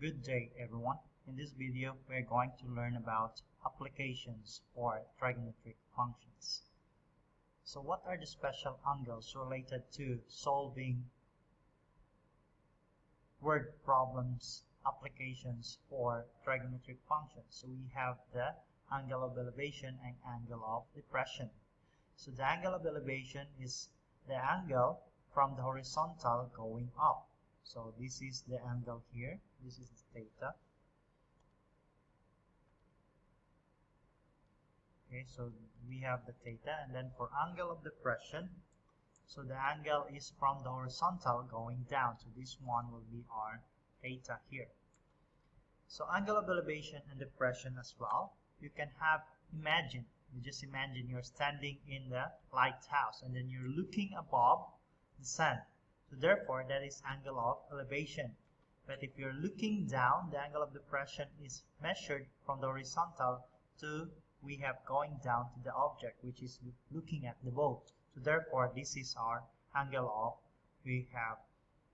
Good day, everyone. In this video, we're going to learn about applications for trigonometric functions. So what are the special angles related to solving word problems applications for trigonometric functions? So we have the angle of elevation and angle of depression. So the angle of elevation is the angle from the horizontal going up. So this is the angle here. This is the theta. Okay, so we have the theta, and then for angle of depression, so the angle is from the horizontal going down. So this one will be our theta here. So angle of elevation and depression as well. You can have just imagine you're standing in the lighthouse and then you're looking above the sun. So therefore, that is angle of elevation. But if you're looking down, the angle of depression is measured from the horizontal to we have going down to the object, which is looking at the boat. So therefore, this is our angle of we have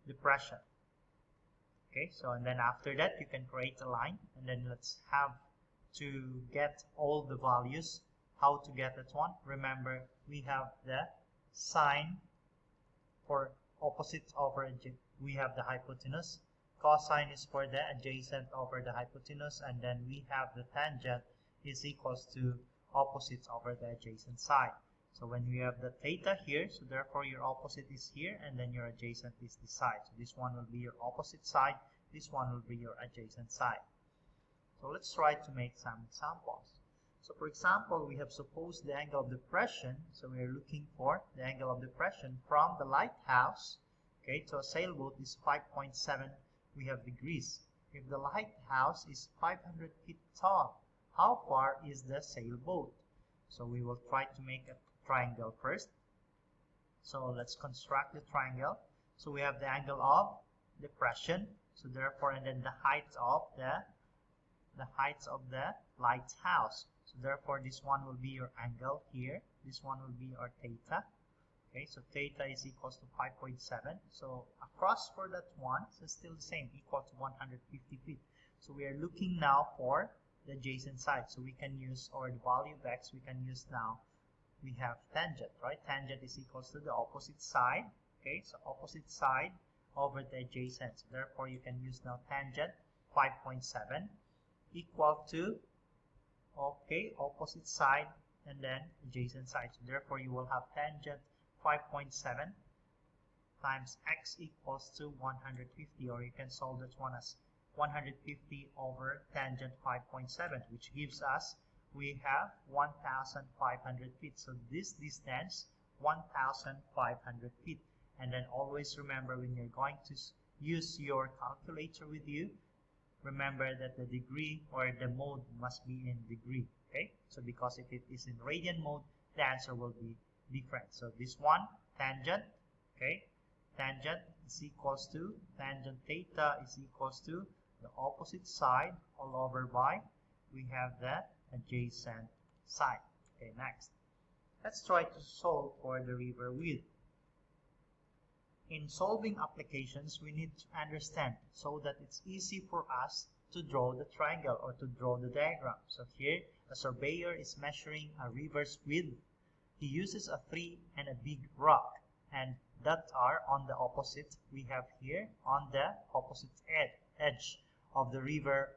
depression. Okay, so and then after that, you can create a line, and then let's have to get all the values. How to get that one? Remember, we have the sine for opposite over we have the hypotenuse, cosine is for the adjacent over the hypotenuse, and then we have the tangent is equals to opposite over the adjacent side. So when we have the theta here, so therefore your opposite is here and then your adjacent is this side. So this one will be your opposite side, this one will be your adjacent side. So let's try to make some examples. So for example, we have supposed the angle of depression. So we are looking for the angle of depression from the lighthouse, okay, to a sailboat is 5.7 we have degrees. If the lighthouse is 500 feet tall, how far is the sailboat? So we will try to make a triangle first. So let's construct the triangle. So we have the angle of depression. So therefore, and then the height of the lighthouse. So therefore, this one will be your angle here. This one will be our theta. Okay, so theta is equals to 5.7. So across for that one, so still the same, equal to 150 feet. So we are looking now for the adjacent side. So we can use, or the value of x, we can use now, we have tangent, right? Tangent is equals to the opposite side. Okay, so opposite side over the adjacent. So therefore, you can use now tangent 5.7 equal to, okay, opposite side and then adjacent side. So therefore, you will have tangent 5.7 times x equals to 150, or you can solve that one as 150 over tangent 5.7, which gives us, we have 1,500 feet. So this distance, 1,500 feet. And then always remember, when you're going to use your calculator with you, remember that the degree or the mode must be in degree. Okay, so because if it is in radian mode, the answer will be different. So this one, tangent, okay, tangent is equals to, tangent theta is equals to the opposite side all over by, we have the adjacent side. Okay, next, let's try to solve for the river width. In solving applications, we need to understand so that it's easy for us to draw the triangle or to draw the diagram. So here, a surveyor is measuring a river's width. He uses a tree and a big rock, and that are on the opposite. We have here on the opposite edge of the river.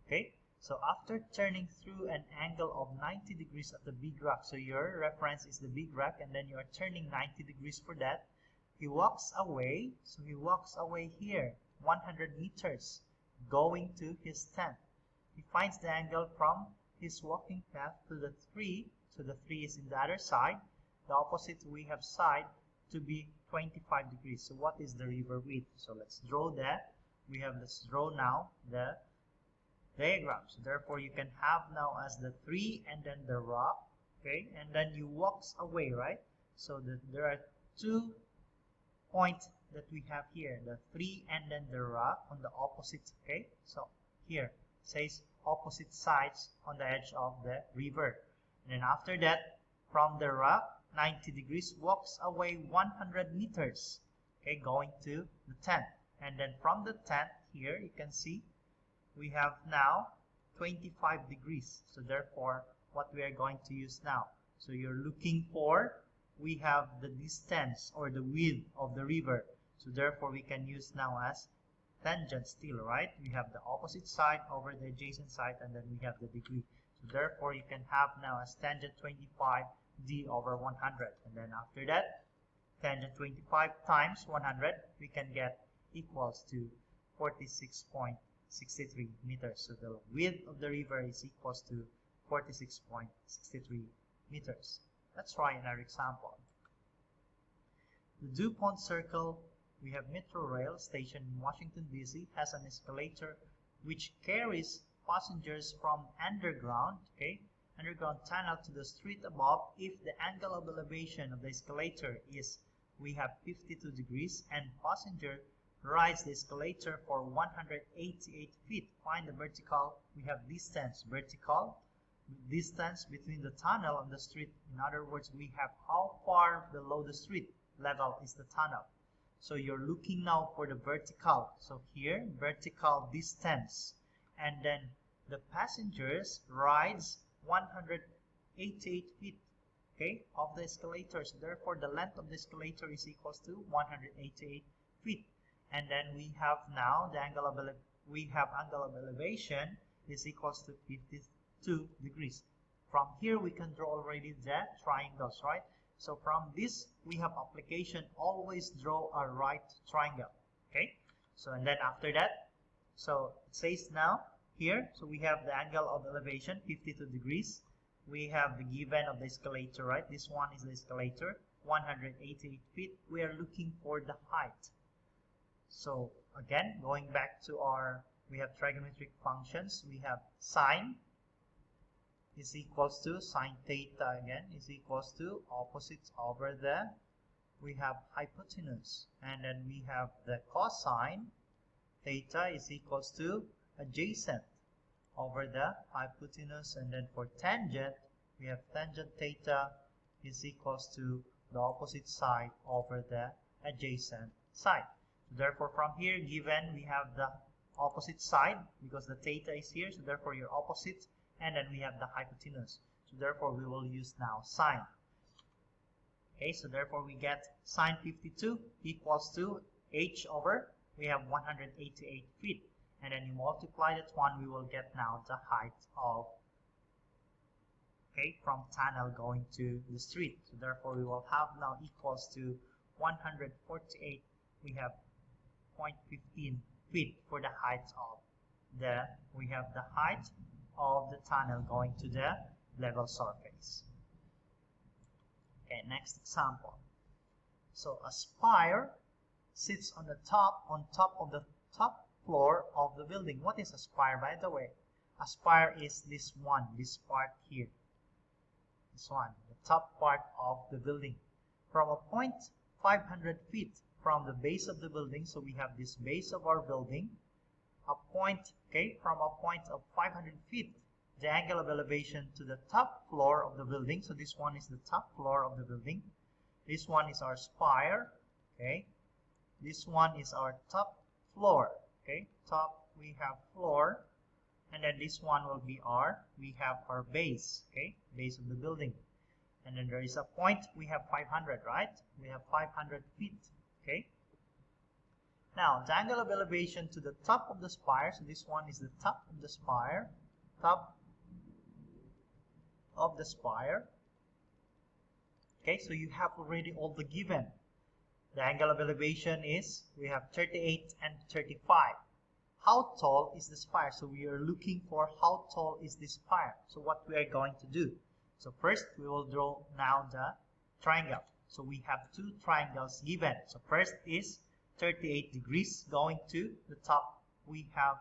Okay, so after turning through an angle of 90 degrees at the big rock, so your reference is the big rock, and then you are turning 90 degrees for that. He walks away, so he walks away here 100 meters going to his tent. He finds the angle from his walking path to the tree, so the tree is in the other side, the opposite we have side to be 25 degrees. So what is the river width? So let's draw that. Let's draw now the diagram. So therefore you can have now as the tree and then the rock, okay, and then you walks away, right? So there are 2 points that we have here, the tree and then the rock on the opposite. Okay, so here says opposite sides on the edge of the river, and then after that, from the rock 90 degrees walks away 100 meters, okay, going to the tent, and then from the tent here you can see we have now 25 degrees. So therefore, what we are going to use now. So you're looking for, we have the distance or the width of the river. So therefore, we can use now as tangent still, right? We have the opposite side over the adjacent side, and then we have the degree. So therefore, you can have now as tangent 25 d over 100. And then after that, tangent 25 times 100, we can get equals to 46.63 meters. So the width of the river is equals to 46.63 meters. Let's try another example. The DuPont Circle, we have Metro Rail station in Washington, D.C. has an escalator which carries passengers from underground tunnel to the street above. If the angle of elevation of the escalator is, we have 52 degrees, and passenger rides the escalator for 188 feet. Find the vertical, we have vertical distance between the tunnel and the street. In other words, we have how far below the street level is the tunnel. So you're looking now for the vertical. So here, vertical distance. And then the passengers rides 188 feet, of the escalator. So therefore, the length of the escalator is equals to 188 feet. And then we have now the angle of elevation is equals to 52 degrees. From here, we can draw already the triangles, right? So from this, we have application, always draw a right triangle, So, and then after that, so it says now here, so we have the angle of elevation, 52 degrees. We have the given of the escalator, right? This one is the escalator, 188 feet. We are looking for the height. So again, going back to we have trigonometric functions. We have sine is equals to sine theta again is equals to opposites over the, we have hypotenuse, and then we have the cosine theta is equals to adjacent over the hypotenuse, and then for tangent we have tangent theta is equals to the opposite side over the adjacent side. So therefore, from here given we have the opposite side because the theta is here, so therefore your opposite, and then we have the hypotenuse. So therefore we will use now sine. So therefore we get sine 52 equals to h over, we have 188 feet. And then you multiply that one, we will get now the height of, from tunnel going to the street. So therefore we will have now equals to 148, we have 0.15 feet for the height of we have the height of the tunnel going to the level surface. Next example. So a spire sits on top of the top floor of the building. What is a spire, by the way? A spire is this part here. This one, the top part of the building. From a point 500 feet from the base of the building, so we have this base of our building, a point, from a point of 500 feet, the angle of elevation to the top floor of the building. So this one is the top floor of the building. This one is our spire, This one is our top floor, Top, we have floor, and then this one will be we have our base, Base of the building. And then there is a point, we have 500, right? We have 500 feet, Now, the angle of elevation to the top of the spire, so this one is the top of the spire, top of the spire. So you have already all the given. The angle of elevation is, we have 38 and 35. How tall is the spire? So we are looking for how tall is the spire. So what we are going to do? So first, we will draw now the triangle. So we have two triangles given. So first is 38 degrees going to the top. We have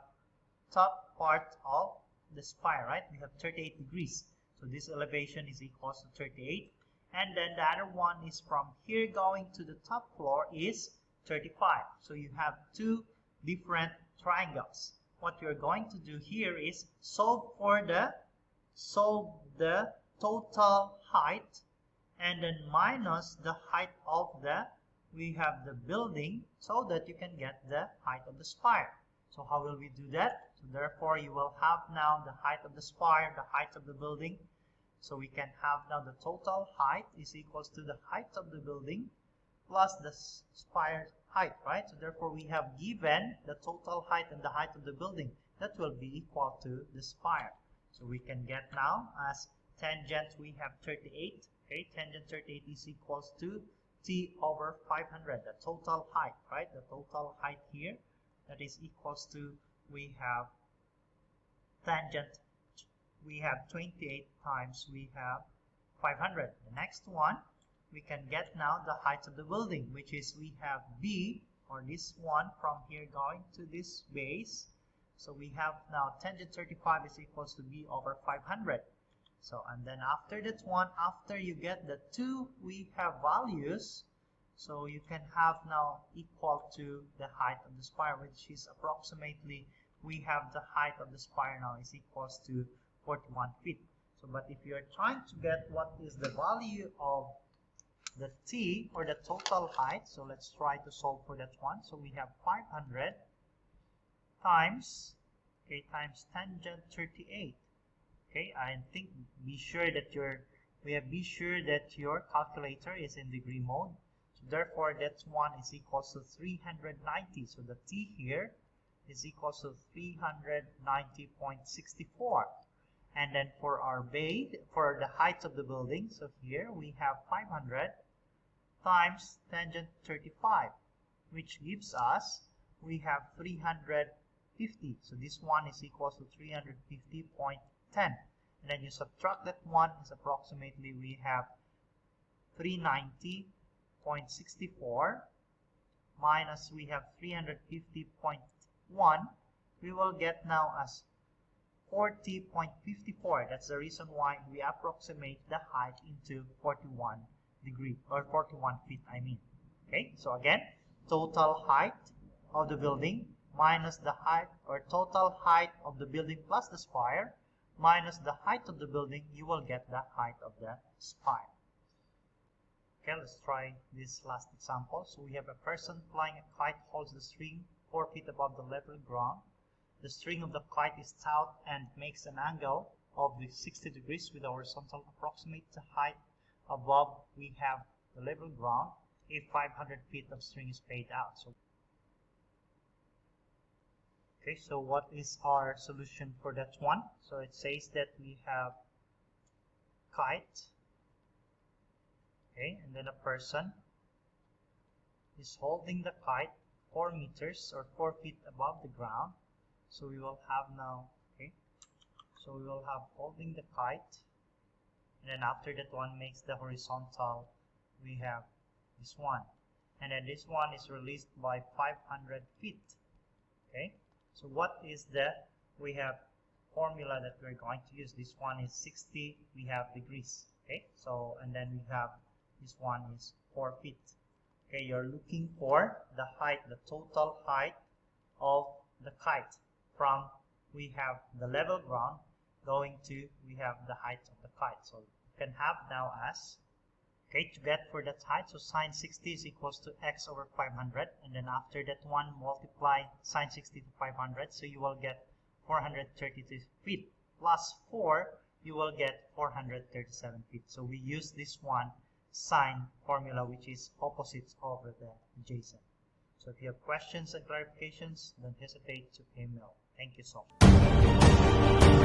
top part of the spire, right? We have 38 degrees. So this elevation is equals to 38. And then the other one is from here going to the top floor is 35. So you have two different triangles. What you're going to do here is solve the total height, and then minus the height of we have the building, so that you can get the height of the spire. So how will we do that? So So therefore, you will have now the height of the spire, the height of the building. So we can have now the total height is equals to the height of the building plus the spire height, right? So therefore, we have given the total height and the height of the building. That will be equal to the spire. So we can get now as tangent, we have 38. Okay, tangent 38 is equals to t over 500, the total height, right? The total height here, that is equals to, we have tangent, we have 28 times, we have 500. The next one, we can get now the height of the building, which is we have b, or this one from here going to this base. So we have now tangent 35 is equals to b over 500. So, and then after that one, after you get the two, we have values. So you can have now equal to the height of the spire, which is approximately, we have the height of the spire now is equals to 41 feet. So, but if you are trying to get what is the value of the t, or the total height, so let's try to solve for that one. So we have 500 times, okay, times tangent 38. Okay, I think be sure that your calculator is in degree mode. So therefore, that one is equals to 390. So the t here is equals to 390.64. And then for our base, for the height of the building, so here we have 500 times tangent 35, which gives us, we have 350. So this one is equals to 350.10. And then you subtract that one, is approximately, we have 390.64 minus, we have 350.1. We will get now as 40.54. That's the reason why we approximate the height into 41 degree, or 41 feet, I mean. Okay, so again, total height of the building minus the height, or total height of the building plus the spire, minus the height of the building, you will get the height of the spire. Okay, let's try this last example. So we have a person flying a kite, holds the string 4 feet above the level ground. The string of the kite is taut and makes an angle of the 60 degrees with the horizontal. Approximate the height above, we have the level ground if 500 feet of string is paid out. So okay, so what is our solution for that one? So it says that we have kite, okay, and then a person is holding the kite 4 meters or 4 feet above the ground. So we will have now, okay, so we will have holding the kite, and then after that one makes the horizontal, we have this one, and then this one is released by 500 feet. Okay, so what is the, we have formula that we're going to use. This one is 60, we have degrees. Okay, so, and then we have this one is 4 feet. Okay, you're looking for the height, the total height of the kite from, we have the level ground going to, we have the height of the kite. So you can have now as, okay, to get for that height, so sine 60 is equals to x over 500, and then after that one multiply sine 60 to 500, so you will get 432 feet plus 4, you will get 437 feet. So we use this one sine formula, which is opposites over the adjacent. So if you have questions and clarifications, don't hesitate to email. Thank you so much.